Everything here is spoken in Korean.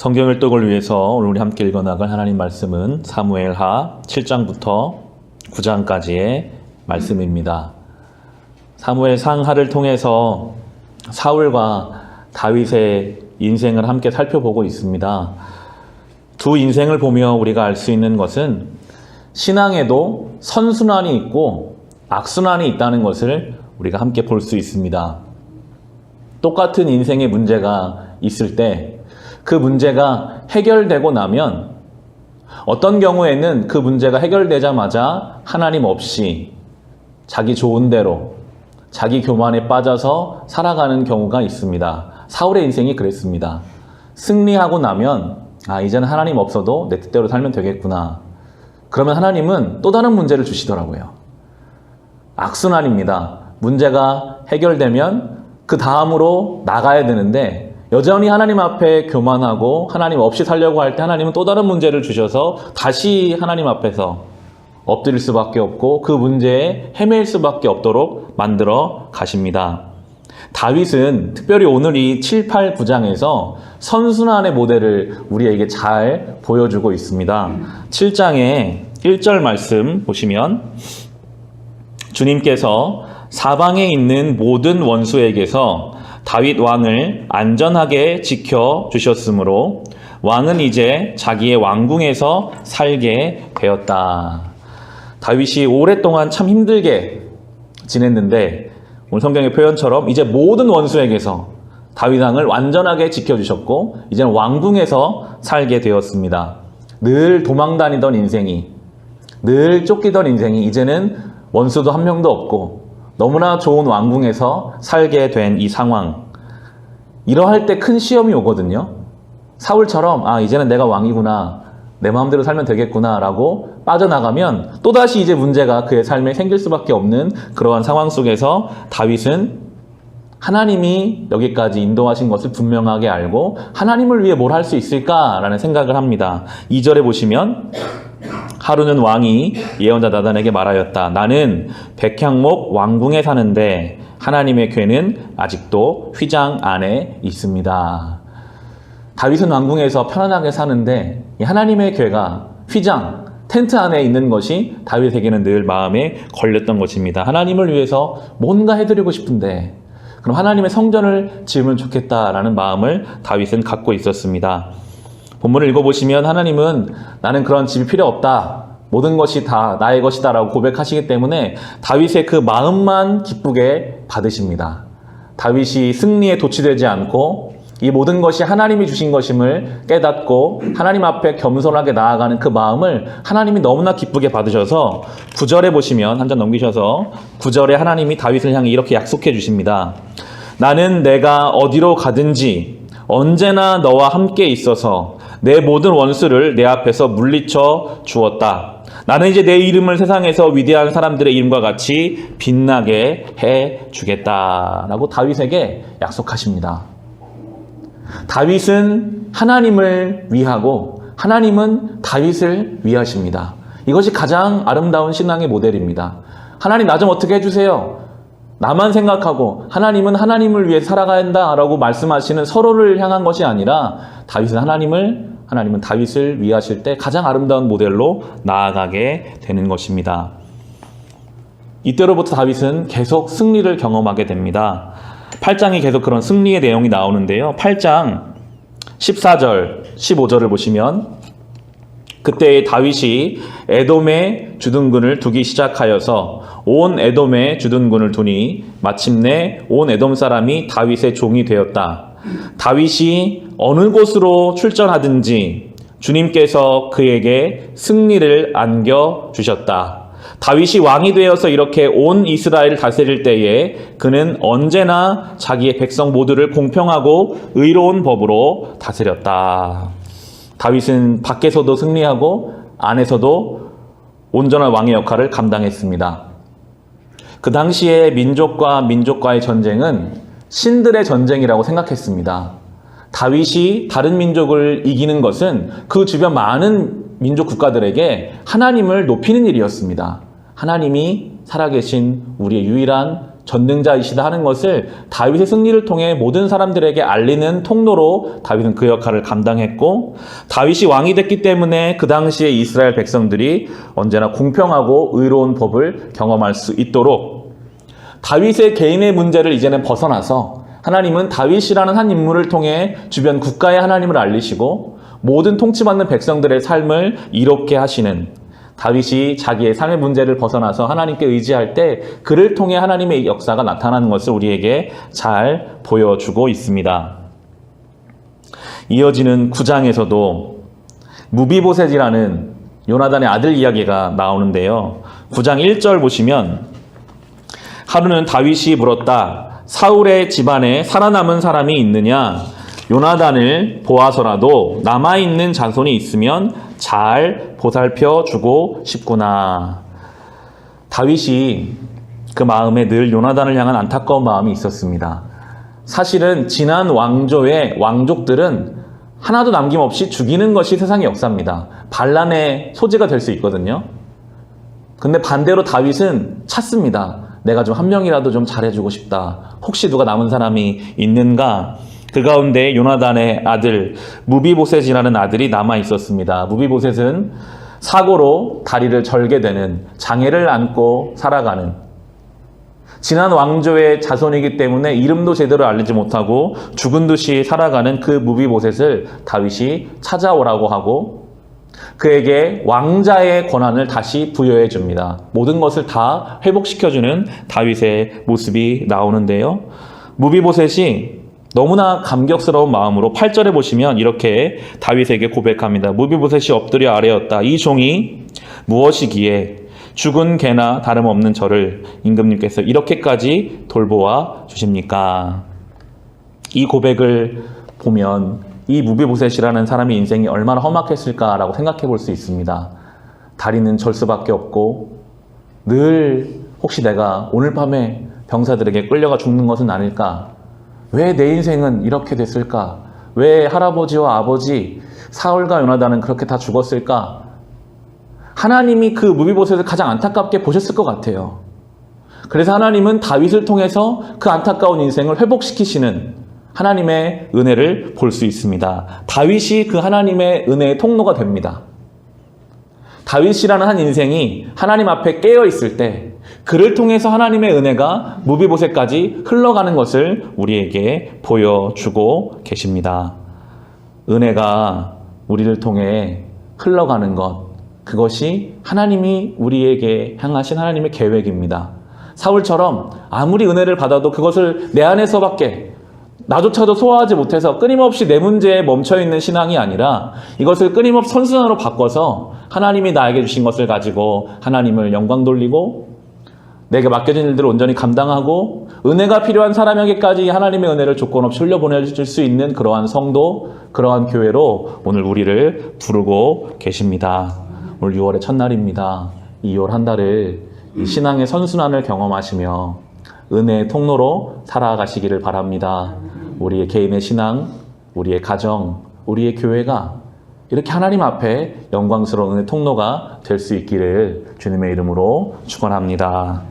성경 율독을 위해서 오늘 우리 함께 읽어나갈 하나님 말씀은 사무엘하 7장부터 9장까지의 말씀입니다. 사무엘상하를 통해서 사울과 다윗의 인생을 함께 살펴보고 있습니다. 두 인생을 보며 우리가 알 수 있는 것은 신앙에도 선순환이 있고 악순환이 있다는 것을 우리가 함께 볼 수 있습니다. 똑같은 인생의 문제가 있을 때 그 문제가 해결되고 나면 어떤 경우에는 그 문제가 해결되자마자 하나님 없이 자기 좋은 대로 자기 교만에 빠져서 살아가는 경우가 있습니다. 사울의 인생이 그랬습니다. 승리하고 나면 이제는 하나님 없어도 내 뜻대로 살면 되겠구나. 그러면 하나님은 또 다른 문제를 주시더라고요. 악순환입니다. 문제가 해결되면 그 다음으로 나가야 되는데 여전히 하나님 앞에 교만하고 하나님 없이 살려고 할 때 하나님은 또 다른 문제를 주셔서 다시 하나님 앞에서 엎드릴 수밖에 없고 그 문제에 헤매일 수밖에 없도록 만들어 가십니다. 다윗은 특별히 오늘 이 7, 8, 9장에서 선순환의 모델을 우리에게 잘 보여주고 있습니다. 7장의 1절 말씀 보시면 주님께서 사방에 있는 모든 원수에게서 다윗 왕을 안전하게 지켜주셨으므로 왕은 이제 자기의 왕궁에서 살게 되었다. 다윗이 오랫동안 참 힘들게 지냈는데 오늘 성경의 표현처럼 이제 모든 원수에게서 다윗 왕을 완전하게 지켜주셨고 이제는 왕궁에서 살게 되었습니다. 늘 도망다니던 인생이, 늘 쫓기던 인생이 이제는 원수도 한 명도 없고 너무나 좋은 왕궁에서 살게 된 이 상황. 이러할 때 큰 시험이 오거든요. 사울처럼 이제는 내가 왕이구나, 내 마음대로 살면 되겠구나 라고 빠져나가면 또다시 이제 문제가 그의 삶에 생길 수밖에 없는 그러한 상황 속에서 다윗은 하나님이 여기까지 인도하신 것을 분명하게 알고 하나님을 위해 뭘 할 수 있을까라는 생각을 합니다. 2절에 보시면 하루는 왕이 예언자 나단에게 말하였다. 나는 백향목 왕궁에 사는데 하나님의 궤는 아직도 휘장 안에 있습니다. 다윗은 왕궁에서 편안하게 사는데 하나님의 궤가 휘장, 텐트 안에 있는 것이 다윗에게는 늘 마음에 걸렸던 것입니다. 하나님을 위해서 뭔가 해드리고 싶은데 그럼 하나님의 성전을 지으면 좋겠다라는 마음을 다윗은 갖고 있었습니다. 본문을 읽어보시면 하나님은 나는 그런 집이 필요 없다, 모든 것이 다 나의 것이다 라고 고백하시기 때문에 다윗의 그 마음만 기쁘게 받으십니다. 다윗이 승리에 도취되지 않고 이 모든 것이 하나님이 주신 것임을 깨닫고 하나님 앞에 겸손하게 나아가는 그 마음을 하나님이 너무나 기쁘게 받으셔서 9절에 보시면 한 장 넘기셔서 9절에 하나님이 다윗을 향해 이렇게 약속해 주십니다. 나는 내가 어디로 가든지 언제나 너와 함께 있어서 내 모든 원수를 내 앞에서 물리쳐 주었다. 나는 이제 내 이름을 세상에서 위대한 사람들의 이름과 같이 빛나게 해 주겠다 라고 다윗에게 약속하십니다. 다윗은 하나님을 위하고 하나님은 다윗을 위하십니다. 이것이 가장 아름다운 신앙의 모델입니다. 하나님 나 좀 어떻게 해주세요. 나만 생각하고 하나님은 하나님을 위해 살아가야 한다라고 말씀하시는 서로를 향한 것이 아니라 다윗은 하나님은 다윗을 위하실 때 가장 아름다운 모델로 나아가게 되는 것입니다. 이때로부터 다윗은 계속 승리를 경험하게 됩니다. 8장이 계속 그런 승리의 내용이 나오는데요. 8장 14절, 15절을 보시면 그때 다윗이 에돔에 주둔군을 두기 시작하여서 온 에돔에 주둔군을 두니 마침내 온 에돔 사람이 다윗의 종이 되었다. 다윗이 어느 곳으로 출전하든지 주님께서 그에게 승리를 안겨주셨다. 다윗이 왕이 되어서 이렇게 온 이스라엘을 다스릴 때에 그는 언제나 자기의 백성 모두를 공평하고 의로운 법으로 다스렸다. 다윗은 밖에서도 승리하고 안에서도 온전한 왕의 역할을 감당했습니다. 그 당시에 민족과 민족과의 전쟁은 신들의 전쟁이라고 생각했습니다. 다윗이 다른 민족을 이기는 것은 그 주변 많은 민족 국가들에게 하나님을 높이는 일이었습니다. 하나님이 살아계신 우리의 유일한 전능자이시다 하는 것을 다윗의 승리를 통해 모든 사람들에게 알리는 통로로 다윗은 그 역할을 감당했고, 다윗이 왕이 됐기 때문에 그 당시에 이스라엘 백성들이 언제나 공평하고 의로운 법을 경험할 수 있도록 다윗의 개인의 문제를 이제는 벗어나서 하나님은 다윗이라는 한 인물을 통해 주변 국가의 하나님을 알리시고 모든 통치받는 백성들의 삶을 이롭게 하시는, 다윗이 자기의 삶의 문제를 벗어나서 하나님께 의지할 때 그를 통해 하나님의 역사가 나타나는 것을 우리에게 잘 보여주고 있습니다. 이어지는 9장에서도 무비보셋이라는 요나단의 아들 이야기가 나오는데요. 9장 1절 보시면, 하루는 다윗이 물었다. 사울의 집안에 살아남은 사람이 있느냐? 요나단을 보아서라도 남아있는 자손이 있으면 잘 보살펴 주고 싶구나. 다윗이 그 마음에 늘 요나단을 향한 안타까운 마음이 있었습니다. 사실은 지난 왕조의 왕족들은 하나도 남김없이 죽이는 것이 세상의 역사입니다. 반란의 소지가 될 수 있거든요. 근데 반대로 다윗은 찾습니다. 내가 좀 한 명이라도 좀 잘해주고 싶다. 혹시 누가 남은 사람이 있는가? 그 가운데 요나단의 아들 무비보셋이라는 아들이 남아 있었습니다. 무비보셋은 사고로 다리를 절게 되는, 장애를 안고 살아가는, 지난 왕조의 자손이기 때문에 이름도 제대로 알리지 못하고 죽은 듯이 살아가는 그 무비보셋을 다윗이 찾아오라고 하고 그에게 왕자의 권한을 다시 부여해 줍니다. 모든 것을 다 회복시켜주는 다윗의 모습이 나오는데요. 무비보셋이 너무나 감격스러운 마음으로 8절에 보시면 이렇게 다윗에게 고백합니다. 무비보셋이 엎드려 아뢰었다. 이 종이 무엇이기에 죽은 개나 다름없는 저를 임금님께서 이렇게까지 돌보아 주십니까? 이 고백을 보면 이 무비보셋이라는 사람의 인생이 얼마나 험악했을까라고 생각해 볼 수 있습니다. 다리는 절 수밖에 없고 늘 혹시 내가 오늘 밤에 병사들에게 끌려가 죽는 것은 아닐까? 왜 내 인생은 이렇게 됐을까? 왜 할아버지와 아버지 사울과 요나단은 그렇게 다 죽었을까? 하나님이 그 무비보셋을 가장 안타깝게 보셨을 것 같아요. 그래서 하나님은 다윗을 통해서 그 안타까운 인생을 회복시키시는 하나님의 은혜를 볼 수 있습니다. 다윗이 그 하나님의 은혜의 통로가 됩니다. 다윗이라는 한 인생이 하나님 앞에 깨어 있을 때 그를 통해서 하나님의 은혜가 무비보셋까지 흘러가는 것을 우리에게 보여주고 계십니다. 은혜가 우리를 통해 흘러가는 것, 그것이 하나님이 우리에게 향하신 하나님의 계획입니다. 사울처럼 아무리 은혜를 받아도 그것을 내 안에서밖에 나조차도 소화하지 못해서 끊임없이 내 문제에 멈춰있는 신앙이 아니라 이것을 끊임없이 선순환으로 바꿔서 하나님이 나에게 주신 것을 가지고 하나님을 영광 돌리고 내게 맡겨진 일들을 온전히 감당하고 은혜가 필요한 사람에게까지 하나님의 은혜를 조건 없이 흘려보내줄 수 있는 그러한 성도, 그러한 교회로 오늘 우리를 부르고 계십니다. 오늘 6월의 첫날입니다. 이 6월 한 달을 이 신앙의 선순환을 경험하시며 은혜의 통로로 살아가시기를 바랍니다. 우리의 개인의 신앙, 우리의 가정, 우리의 교회가 이렇게 하나님 앞에 영광스러운 은혜 통로가 될 수 있기를 주님의 이름으로 축원합니다.